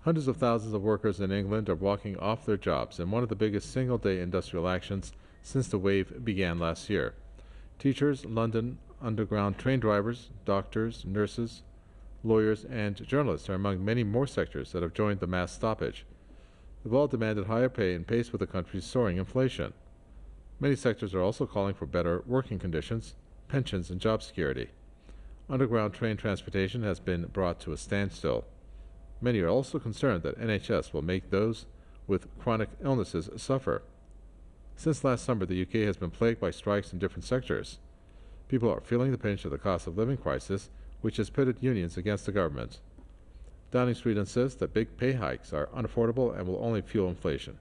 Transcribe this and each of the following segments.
Hundreds of thousands of workers in England are walking off their jobs in one of the biggest single day industrial actions since the wave began last year. Teachers, London Underground train drivers, doctors, nurses, lawyers, and journalists are among many more sectors that have joined the mass stoppage. They've all demanded higher pay and pace with the country's soaring inflation. Many sectors are also calling for better working conditions, pensions, and job security. Underground train transportation has been brought to a standstill. Many are also concerned that NHS will make those with chronic illnesses suffer. Since last summer, the UK has been plagued by strikes in different sectors. People are feeling the pinch of the cost of living crisis, which has pitted unions against the government. Downing Street insists that big pay hikes are unaffordable and will only fuel inflation.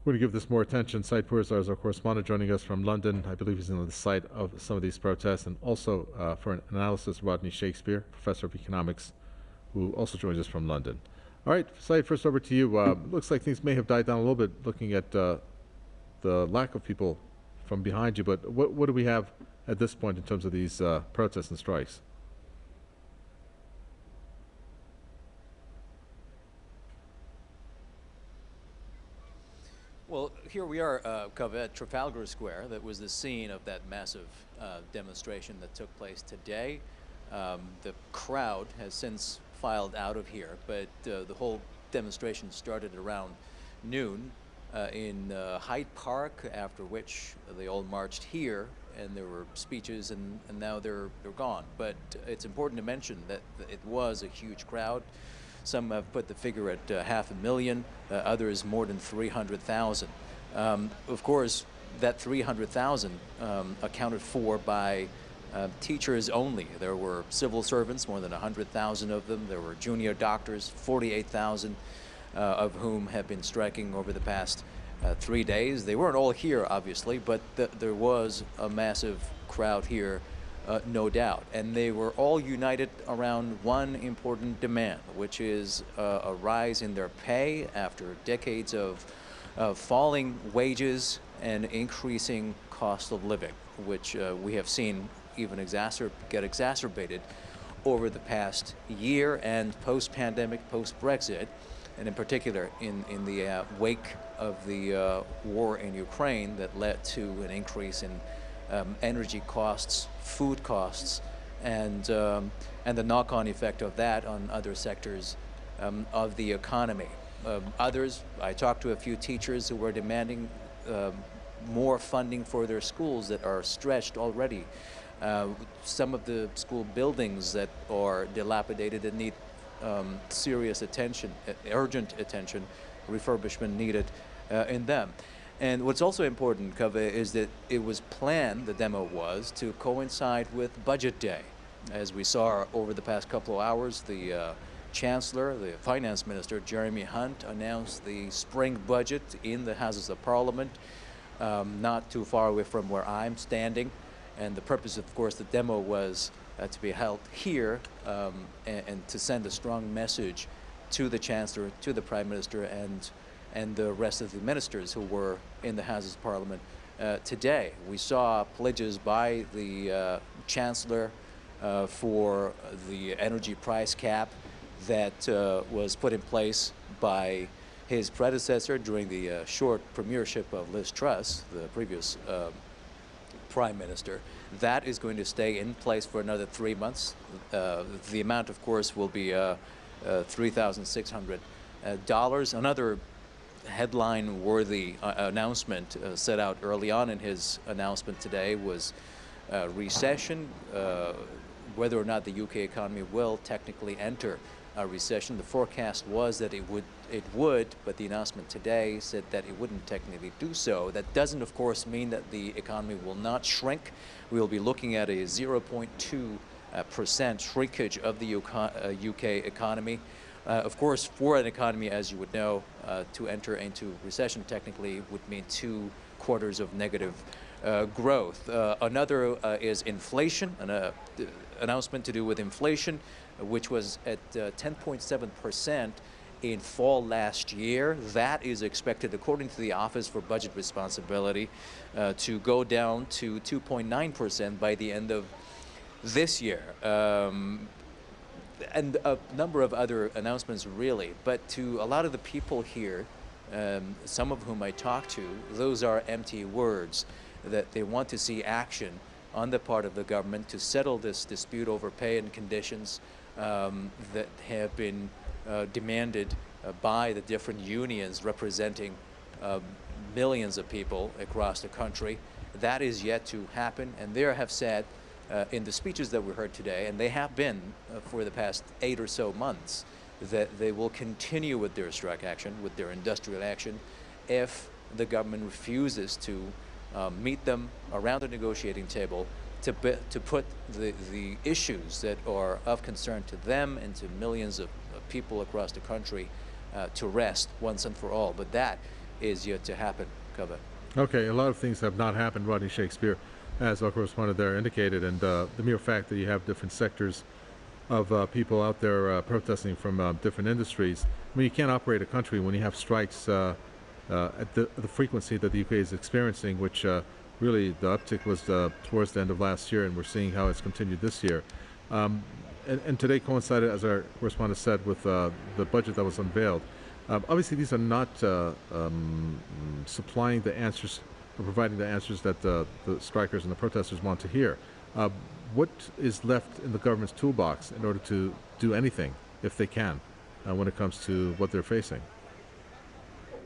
We're going to give this more attention. Syed Pursar is our correspondent joining us from London. I believe he's on the site of some of these protests, and also for an analysis, Rodney Shakespeare, professor of economics, who also joins us from London. All right, Syed, first over to you. Looks like things may have died down a little bit looking at the lack of people from behind you, but what do we have at this point in terms of these protests and strikes? Well, here we are, Kaveh, at Trafalgar Square. That was the scene of that massive demonstration that took place today. The crowd has since filed out of here, but the whole demonstration started around noon in Hyde Park, after which they all marched here, and there were speeches, and now they're gone. But it's important to mention that it was a huge crowd. Some have put the figure at 500,000, others more than 300,000. Of course, that 300,000 accounted for by teachers only. There were civil servants, more than 100,000 of them. There were junior doctors, 48,000 of whom have been striking over the past 3 days. They weren't all here, obviously, but there was a massive crowd here, no doubt. And they were all united around one important demand, which is a rise in their pay after decades of falling wages and increasing cost of living, which we have seen even get exacerbated over the past year and post-pandemic, post-Brexit, and in particular in the wake of the war in Ukraine that led to an increase in energy costs, food costs, and the knock-on effect of that on other sectors of the economy. Others, I talked to a few teachers who were demanding more funding for their schools that are stretched already. Some of the school buildings that are dilapidated and need serious attention, urgent attention, refurbishment needed in them. And what's also important, Kaveh, is that it was planned, the demo was, to coincide with Budget Day. As we saw over the past couple of hours, the Chancellor, the Finance Minister, Jeremy Hunt, announced the spring budget in the Houses of Parliament, not too far away from where I'm standing. And the purpose, of course, the demo was to be held here and to send a strong message to the Chancellor, to the Prime Minister, and the rest of the ministers who were in the Houses of Parliament today. We saw pledges by the Chancellor for the energy price cap that was put in place by his predecessor during the short premiership of Liz Truss, the previous Prime Minister. That is going to stay in place for another 3 months. The amount, of course, will be $3,600. Another headline-worthy announcement set out early on in his announcement today was recession, whether or not the UK economy will technically enter a recession. The forecast was that it would, but the announcement today said that it wouldn't technically do so. That doesn't, of course, mean that the economy will not shrink. We will be looking at a 0.2% shrinkage of the UK economy. Of course, for an economy, as you would know, to enter into recession technically would mean 2 quarters of negative growth. Another is inflation, an announcement to do with inflation, which was at 10.7% in fall last year. That is expected, according to the Office for Budget Responsibility, to go down to 2.9% by the end of this year. And a number of other announcements, really. But to a lot of the people here, some of whom I talk to, those are empty words, that they want to see action on the part of the government to settle this dispute over pay and conditions that have been demanded by the different unions representing millions of people across the country. That is yet to happen, and they have said in the speeches that we heard today, and they have been for the past 8 or so months, that they will continue with their strike action, with their industrial action, if the government refuses to meet them around the negotiating table to put the issues that are of concern to them and to millions of people across the country to rest once and for all. But that is yet to happen, Kaveh. Okay, a lot of things have not happened, Rodney Shakespeare, as our correspondent there indicated, and the mere fact that you have different sectors of people out there protesting from different industries. I mean, you can't operate a country when you have strikes at the frequency that the UK is experiencing, which really the uptick was towards the end of last year, and we're seeing how it's continued this year. And today coincided, as our correspondent said, with the budget that was unveiled. Obviously, these are not supplying the answers or providing the answers that the strikers and the protesters want to hear. What is left in the government's toolbox in order to do anything, if they can, when it comes to what they're facing?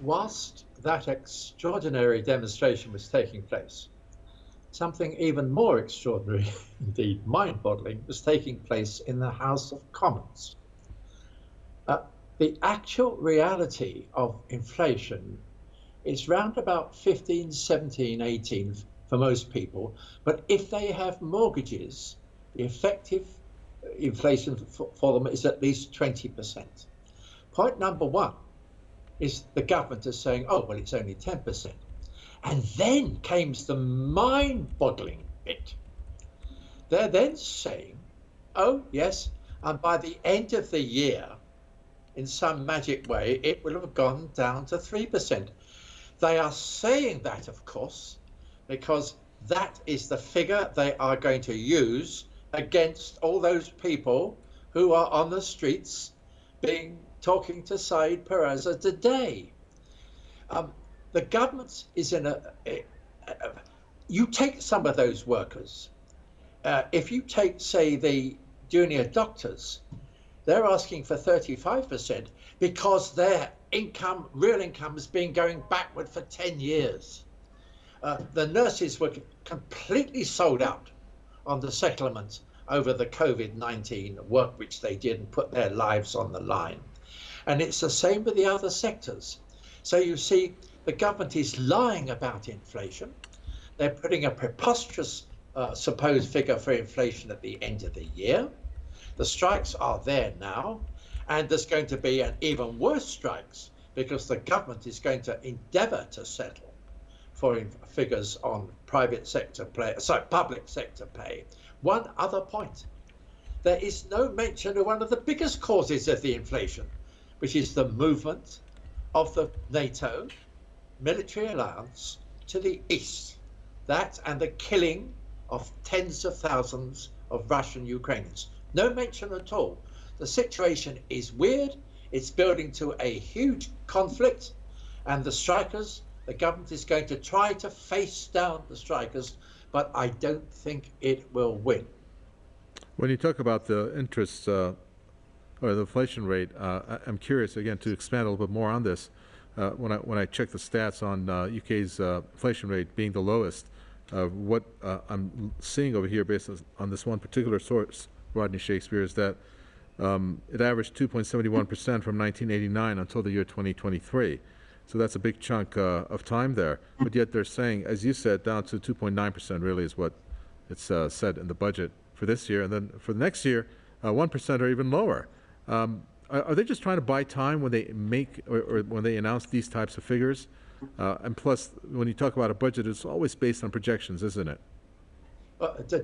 Whilst that extraordinary demonstration was taking place, something even more extraordinary, indeed mind-boggling, was taking place in the House of Commons. The actual reality of inflation is round about 15, 17, 18 for most people. But if they have mortgages, the effective inflation for them is at least 20%. Point number one is the government is saying, oh, well, it's only 10%. And then comes the mind-boggling bit. They're then saying, oh, yes, and by the end of the year, in some magic way, it will have gone down to 3%. They are saying that, of course, because that is the figure they are going to use against all those people who are on the streets talking to Saeed Peraza today. The government is in you take some of those workers. If you take, say, the junior doctors, they're asking for 35% because their income, real income, has been going backward for 10 years. The nurses were completely sold out on the settlement over the COVID-19 work which they did and put their lives on the line. And it's the same with the other sectors. So you see, the government is lying about inflation. They're putting a preposterous supposed figure for inflation at the end of the year. The strikes are there now, and there's going to be an even worse strikes because the government is going to endeavour to settle for figures on public sector pay. One other point. There is no mention of one of the biggest causes of the inflation, which is the movement of the NATO military alliance to the east. That and the killing of tens of thousands of Russian Ukrainians. No mention at all. The situation is weird. It's building to a huge conflict, and the strikers, the government is going to try to face down the strikers, but I don't think it will win. When you talk about the interest or the inflation rate, I'm curious again to expand a little bit more on this. When I check the stats on UK's inflation rate being the lowest, what I'm seeing over here based on this one particular source, Rodney Shakespeare, is that it averaged 2.71% from 1989 until the year 2023. So that's a big chunk of time there. But yet they're saying, as you said, down to 2.9% really is what it's said in the budget for this year. And then for the next year, 1% or even lower. Are they just trying to buy time when they make or when they announce these types of figures? And plus, when you talk about a budget, it's always based on projections, isn't it?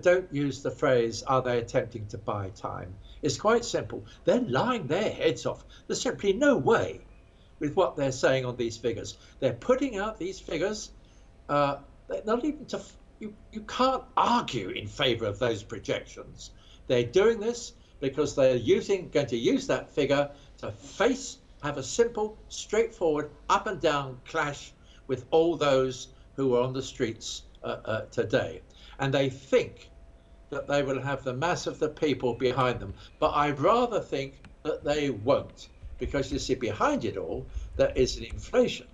Don't use the phrase, are they attempting to buy time? It's quite simple. They're lying their heads off. There's simply no way with what they're saying on these figures. They're putting out these figures, not even you can't argue in favor of those projections. They're doing this because they're going to use that figure to have a simple, straightforward, up and down clash with all those who are on the streets today. And they think that they will have the mass of the people behind them. But I rather think that they won't, because you see, behind it all, there is an inflation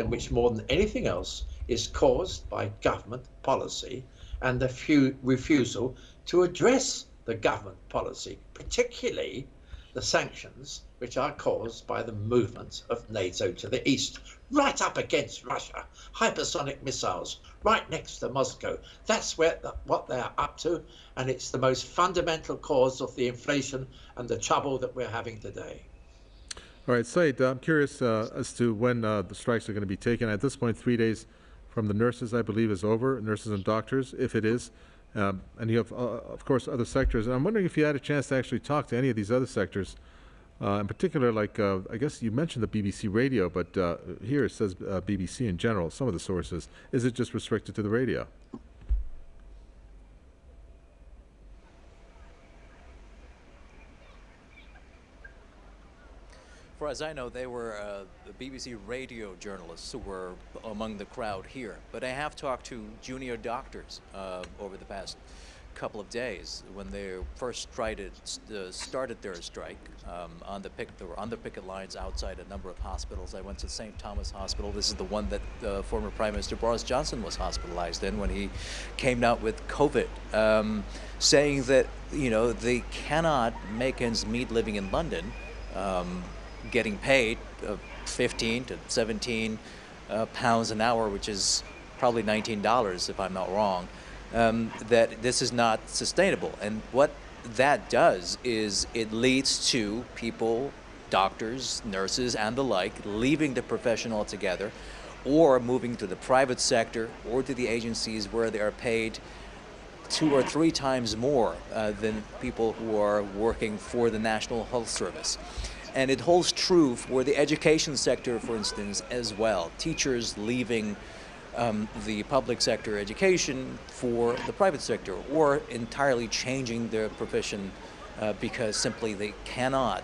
which more than anything else is caused by government policy and the refusal to address the government policy, particularly the sanctions which are caused by the movement of NATO to the east, right up against Russia, hypersonic missiles, right next to Moscow. That's what they're up to, and it's the most fundamental cause of the inflation and the trouble that we're having today. All right, Said, I'm curious as to when the strikes are going to be taken. At this point, 3 days from the nurses, I believe, is over, nurses and doctors, if it is. And you have, of course, other sectors. And I'm wondering if you had a chance to actually talk to any of these other sectors, in particular, like, I guess you mentioned the BBC radio, but here it says BBC in general, some of the sources. Is it just restricted to the radio? For as I know, they were the BBC radio journalists who were among the crowd here. But I have talked to junior doctors over the past couple of days when they first started their strike they were on the picket lines outside a number of hospitals. I went to St. Thomas Hospital. This is the one that former Prime Minister Boris Johnson was hospitalized in when he came out with COVID, saying that, you know, they cannot make ends meet living in London, getting paid 15 to 17 pounds an hour, which is probably $19 if I'm not wrong, that this is not sustainable. And what that does is it leads to people, doctors, nurses, and the like, leaving the profession altogether or moving to the private sector or to the agencies where they are paid 2 or 3 times more than people who are working for the National Health Service. And it holds true for the education sector, for instance, as well. Teachers leaving the public sector education for the private sector, or entirely changing their profession because simply they cannot,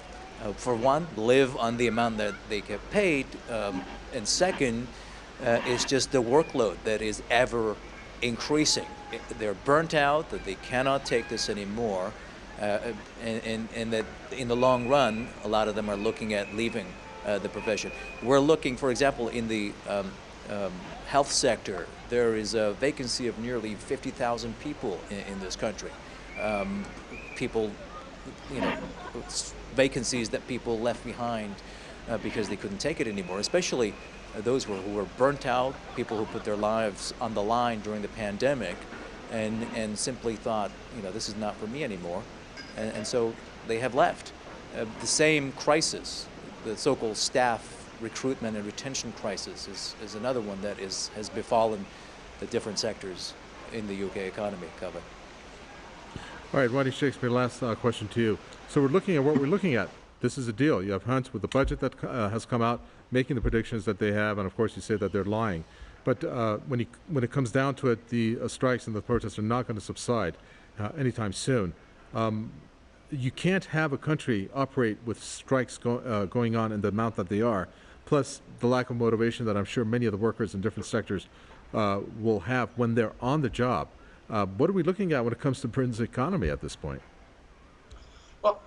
for one, live on the amount that they get paid, and second, it's just the workload that is ever increasing. They're burnt out, that they cannot take this anymore. And that in the long run, a lot of them are looking at leaving the profession. We're looking, for example, in the health sector, there is a vacancy of nearly 50,000 people in this country. People, you know, vacancies that people left behind because they couldn't take it anymore, especially those who were burnt out, people who put their lives on the line during the pandemic and simply thought, you know, this is not for me anymore. And so they have left. The same crisis, the so-called staff recruitment and retention crisis, is another one that has befallen the different sectors in the UK economy, Kevin. All right, Rodney Shakespeare, last question to you. So we're looking at what we're looking at. This is a deal. You have Hunt with the budget that has come out, making the predictions that they have, and of course you say that they're lying. But when it comes down to it, the strikes and the protests are not going to subside anytime soon. You can't have a country operate with strikes going on in the amount that they are, plus the lack of motivation that I'm sure many of the workers in different sectors will have when they're on the job. What are we looking at when it comes to Britain's economy at this point? Well,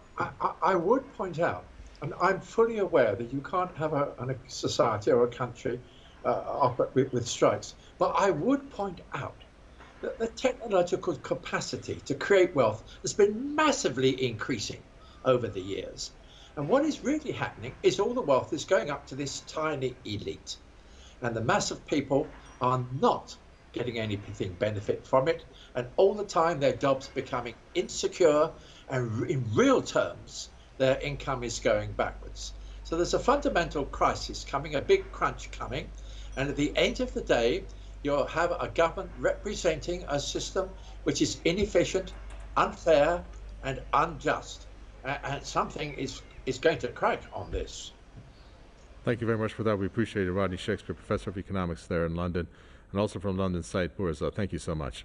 I would point out, and I'm fully aware that you can't have a society or a country operate with strikes, but I would point out that the technological capacity to create wealth has been massively increasing over the years. And what is really happening is all the wealth is going up to this tiny elite. And the mass of people are not getting anything benefit from it. And all the time their jobs becoming insecure, and in real terms, their income is going backwards. So there's a fundamental crisis coming, a big crunch coming. And at the end of the day, you'll have a government representing a system which is inefficient, unfair, and unjust. And something is going to crack on this. Thank you very much for that. We appreciate it. Rodney Shakespeare, Professor of Economics there in London. and also from London site Burza. Thank you so much.